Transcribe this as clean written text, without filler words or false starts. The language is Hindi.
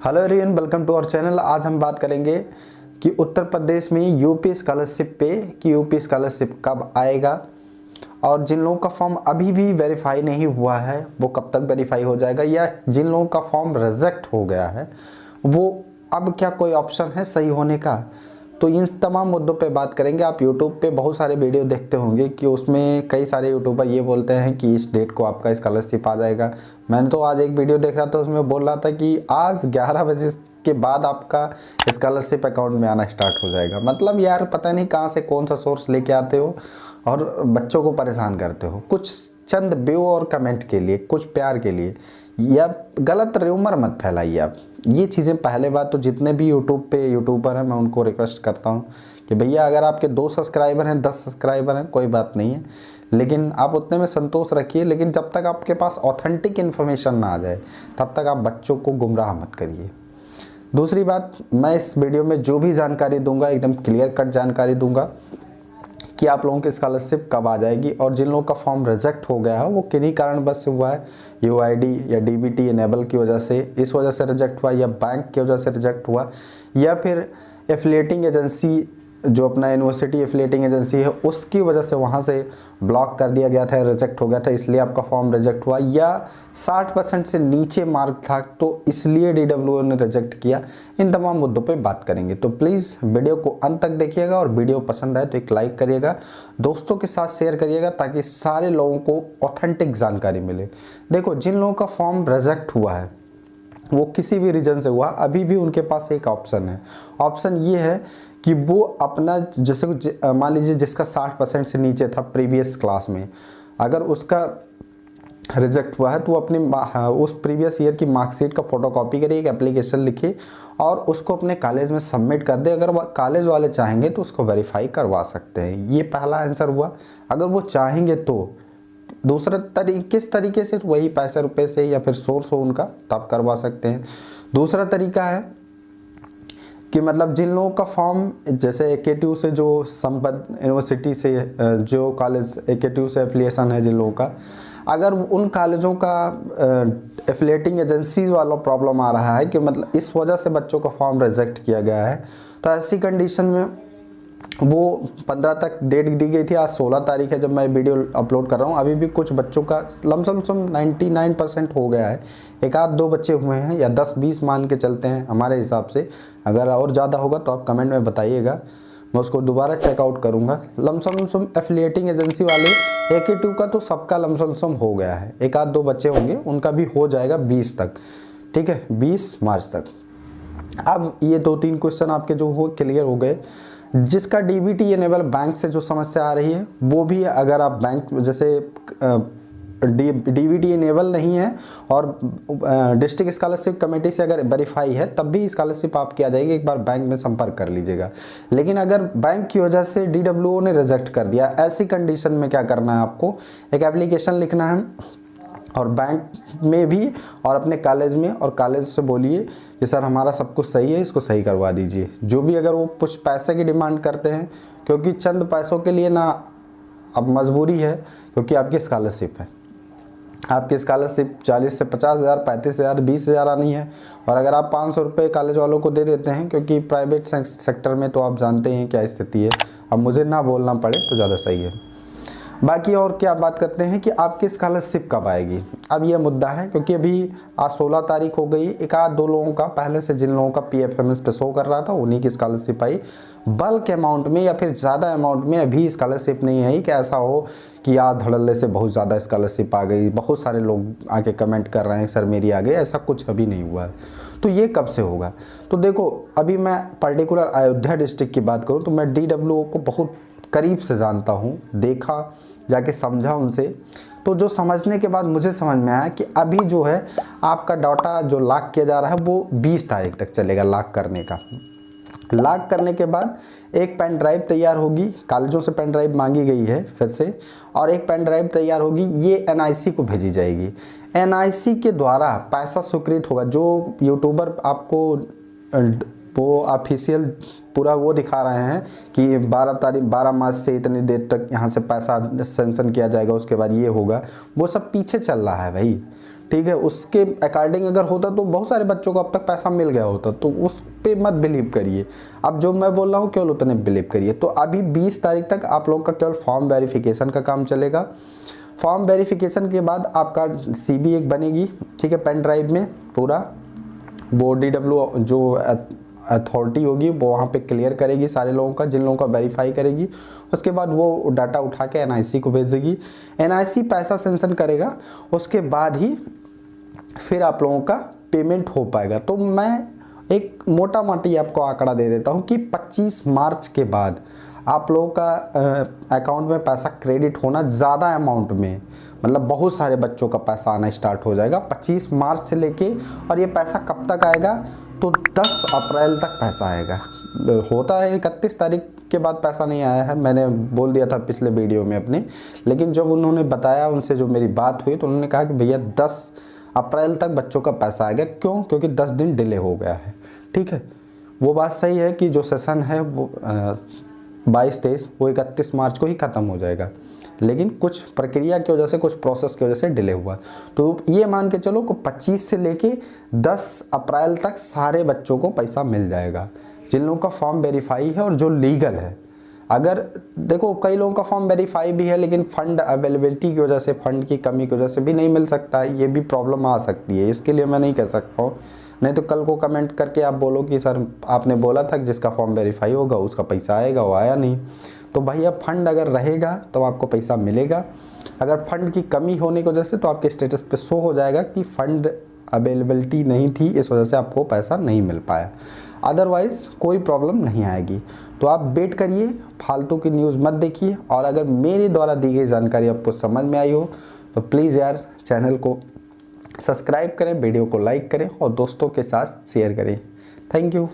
Hello everyone, welcome to our channel. आज हम बात करेंगे कि उत्तर प्रदेश में यूपी स्कॉलरशिप पे कि यूपी स्कॉलरशिप कब आएगा और जिन लोगों का फॉर्म अभी भी वेरीफाई नहीं हुआ है वो कब तक वेरीफाई हो जाएगा, या जिन लोगों का फॉर्म रिजेक्ट हो गया है वो अब क्या कोई ऑप्शन है सही होने का। तो इन तमाम मुद्दों पे बात करेंगे। आप YouTube पे बहुत सारे वीडियो देखते होंगे कि उसमें कई सारे यूट्यूबर ये बोलते हैं कि इस डेट को आपका स्कॉलरशिप आ जाएगा। मैंने तो आज एक वीडियो देख रहा था, उसमें बोल रहा था कि आज 11 बजे के बाद आपका स्कॉलरशिप अकाउंट में आना स्टार्ट हो जाएगा। मतलब यार पता नहीं कहाँ से कौन सा सोर्स लेके आते हो और बच्चों को परेशान करते हो कुछ चंद व्यू और कमेंट के लिए, कुछ प्यार के लिए। या गलत र्यूमर मत फैलाइए आप। ये चीज़ें पहले बात तो जितने भी यूट्यूब पे यूट्यूबर हैं मैं उनको रिक्वेस्ट करता हूँ कि भैया अगर आपके 2 सब्सक्राइबर हैं, 10 सब्सक्राइबर हैं, कोई बात नहीं है, लेकिन आप उतने में संतोष रखिए। लेकिन जब तक आपके पास ऑथेंटिक इन्फॉर्मेशन ना आ जाए तब तक आप बच्चों को गुमराह मत करिए। दूसरी बात, मैं इस वीडियो में जो भी जानकारी दूंगा एकदम क्लियर कट जानकारी दूंगा कि आप लोगों की स्कॉलरशिप कब आ जाएगी और जिन लोगों का फॉर्म रिजेक्ट हो गया है वो किन्हीं कारणवश से हुआ है। यूआईडी या डीबीटी इनेबल की वजह से, इस वजह से रिजेक्ट हुआ, या बैंक की वजह से रिजेक्ट हुआ, या फिर एफिलिएटिंग एजेंसी जो अपना यूनिवर्सिटी एफिलिएटिंग एजेंसी है उसकी वजह से वहाँ से ब्लॉक कर दिया गया था, रिजेक्ट हो गया था, इसलिए आपका फॉर्म रिजेक्ट हुआ, या 60% से नीचे मार्क था तो इसलिए DWO ने रिजेक्ट किया। इन तमाम मुद्दों पे बात करेंगे, तो प्लीज़ वीडियो को अंत तक देखिएगा और वीडियो पसंद आए तो एक लाइक करिएगा, दोस्तों के साथ शेयर करिएगा ताकि सारे लोगों को ऑथेंटिक जानकारी मिले। देखो, जिन लोगों का फॉर्म रिजेक्ट हुआ है वो किसी भी रीजन से हुआ, अभी भी उनके पास एक ऑप्शन है। ऑप्शन ये है कि वो अपना जैसे मान लीजिए जिसका 60% से नीचे था प्रीवियस क्लास में, अगर उसका रिजेक्ट हुआ है तो अपनी उस प्रीवियस ईयर की मार्कशीट का फोटोकॉपी करिए, एक एप्लीकेशन लिखिए और उसको अपने कॉलेज में सबमिट कर दे। अगर कॉलेज वाले चाहेंगे तो उसको वेरीफाई करवा सकते हैं। ये पहला आंसर हुआ। अगर वो चाहेंगे तो दूसरा किस तरीके से, वही पैसे रुपए से या फिर सोर्स हो उनका तब करवा सकते हैं। दूसरा तरीका है कि मतलब जिन लोगों का फॉर्म जैसे AKTU से जो संबद्ध यूनिवर्सिटी से जो कॉलेज AKTU से एफिलिएशन है जिन लोगों का, अगर उन कॉलेजों का एफिलिएटिंग एजेंसी वाला प्रॉब्लम आ रहा है कि मतलब इस वजह से बच्चों का फॉर्म रिजेक्ट किया गया है, तो ऐसी कंडीशन में वो 15 तक डेट दी गई थी, आज 16 तारीख है जब मैं वीडियो अपलोड कर रहा हूँ। अभी भी कुछ बच्चों का लमसम 99% हो गया है, एक आध दो बच्चे हुए हैं या 10-20 मान के चलते हैं हमारे हिसाब से। अगर और ज़्यादा होगा तो आप कमेंट में बताइएगा, मैं उसको दोबारा चेकआउट करूँगा। लमसम एफिलिएटिंग एजेंसी वाले AKTU का तो सबका लमसम हो गया है, एक आध दो बच्चे होंगे उनका भी हो जाएगा 20 तक, ठीक है, 20 मार्च तक। अब ये 2-3 क्वेश्चन आपके जो हो क्लियर हो गए। जिसका DBT इनेबल बैंक से जो समस्या आ रही है वो भी, अगर आप बैंक जैसे DBT इनेबल नहीं है और डिस्ट्रिक्ट स्कॉलरशिप कमेटी से अगर वेरीफाई है तब भी स्कॉलरशिप आपकी आ जाएगी। एक बार बैंक में संपर्क कर लीजिएगा। लेकिन अगर बैंक की वजह से DWO ने रिजेक्ट कर दिया, ऐसी कंडीशन में क्या करना है, आपको एक एप्लीकेशन लिखना है और बैंक में भी और अपने कॉलेज में, और कॉलेज से बोलिए कि सर हमारा सब कुछ सही है, इसको सही करवा दीजिए। जो भी अगर वो कुछ पैसे की डिमांड करते हैं, क्योंकि चंद पैसों के लिए ना अब मजबूरी है, क्योंकि आपकी स्कॉलरशिप है, आपकी स्कॉलरशिप 40 से 50 हज़ार, 35 हज़ार, 20 हज़ार आनी है। और अगर आप 500 रुपये कॉलेज वालों को दे देते हैं, क्योंकि प्राइवेट सेक्टर में तो आप जानते हैं क्या स्थिति है, अब मुझे ना बोलना पड़े तो ज़्यादा सही है। बाकी और क्या बात करते हैं कि आपकी स्कॉलरशिप कब आएगी, अब यह मुद्दा है, क्योंकि अभी आज 16 तारीख हो गई। एक आध दो लोगों का पहले से जिन लोगों का PFMS पे शो कर रहा था उन्हीं की स्कॉलरशिप आई। बल्क अमाउंट में या फिर ज़्यादा अमाउंट में अभी स्कॉलरशिप नहीं आई कि ऐसा हो कि यार धड़ल्ले से बहुत ज़्यादा स्कॉलरशिप आ गई, बहुत सारे लोग आके कमेंट कर रहे हैं सर मेरी आ गई, ऐसा कुछ अभी नहीं हुआ है। तो ये कब से होगा? तो देखो, अभी मैं पर्टिकुलर अयोध्या डिस्ट्रिक्ट की बात करूँ तो मैं DWO को बहुत करीब से जानता हूँ, देखा, जाके समझा उनसे। तो जो समझने के बाद मुझे समझ में आया कि अभी जो है आपका डाटा जो लॉक किया जा रहा है वो 20 तारीख तक चलेगा लॉक करने का। लॉक करने के बाद एक पेन ड्राइव तैयार होगी, कॉलेजों से पेन ड्राइव मांगी गई है फिर से, और एक पेन ड्राइव तैयार होगी, ये NIC को भेजी जाएगी। NIC के द्वारा पैसा स्वीकृत होगा। जो यूट्यूबर आपको वो ऑफिशियल पूरा वो दिखा रहे हैं कि 12 मार्च से इतनी देर तक यहाँ से पैसा सेंक्शन किया जाएगा, उसके बाद ये होगा, वो सब पीछे चल रहा है भाई, ठीक है, उसके अकॉर्डिंग अगर होता तो बहुत सारे बच्चों को अब तक पैसा मिल गया होता, तो उस पे मत बिलीव करिए। अब जो मैं बोल रहा हूँ केवल उतने बिलीव करिए। तो अभी 20 तारीख तक आप लोग का केवल फॉर्म वेरिफिकेशन का काम चलेगा। फॉर्म वेरिफिकेशन के बाद आपका सीबी एक बनेगी, ठीक है, पेन ड्राइव में पूरा वो DW जो अथॉरिटी होगी वो वहाँ पे क्लियर करेगी सारे लोगों का, जिन लोगों का वेरीफाई करेगी। उसके बाद वो डाटा उठा के NIC को भेजेगी, NIC पैसा सेंशन करेगा, उसके बाद ही फिर आप लोगों का पेमेंट हो पाएगा। तो मैं एक मोटा मोटी आपको आंकड़ा दे देता हूँ कि 25 मार्च के बाद आप लोगों का अकाउंट में पैसा क्रेडिट होना ज़्यादा अमाउंट में, मतलब बहुत सारे बच्चों का पैसा आना स्टार्ट हो जाएगा 25 मार्च से लेके। और ये पैसा कब तक आएगा, तो 10 अप्रैल तक पैसा आएगा। होता है 31 तारीख के बाद पैसा नहीं आया है, मैंने बोल दिया था पिछले वीडियो में अपने, लेकिन जब उन्होंने बताया, उनसे जो मेरी बात हुई, तो उन्होंने कहा कि भैया 10 अप्रैल तक बच्चों का पैसा आएगा। क्यों? क्योंकि 10 दिन डिले हो गया है। ठीक है, वो बात सही है कि जो सेशन है वो 22-23 वो 31 मार्च को ही ख़त्म हो जाएगा, लेकिन कुछ प्रक्रिया की वजह से, कुछ प्रोसेस की वजह से डिले हुआ। तो ये मान के चलो कि 25 से लेके 10 अप्रैल तक सारे बच्चों को पैसा मिल जाएगा, जिन लोगों का फॉर्म वेरीफाई है और जो लीगल है। अगर देखो कई लोगों का फॉर्म वेरीफाई भी है, लेकिन फंड अवेलेबिलिटी की वजह से, फंड की कमी की वजह से भी नहीं मिल सकता है, ये भी प्रॉब्लम आ सकती है। इसके लिए मैं नहीं कह सकता हूँ, नहीं तो कल को कमेंट करके आप बोलो कि सर आपने बोला था कि जिसका फॉर्म वेरीफाई होगा उसका पैसा आएगा, वो आया नहीं। तो भैया फंड अगर रहेगा तो आपको पैसा मिलेगा। अगर फंड की कमी होने की वजह से तो आपके स्टेटस पे शो हो जाएगा कि फंड अवेलेबिलिटी नहीं थी, इस वजह से आपको पैसा नहीं मिल पाया। अदरवाइज़ कोई प्रॉब्लम नहीं आएगी। तो आप वेट करिए, फालतू की न्यूज़ मत देखिए। और अगर मेरे द्वारा दी गई जानकारी आपको समझ में आई हो तो प्लीज़ यार चैनल को सब्सक्राइब करें, वीडियो को लाइक करें और दोस्तों के साथ शेयर करें। Thank you.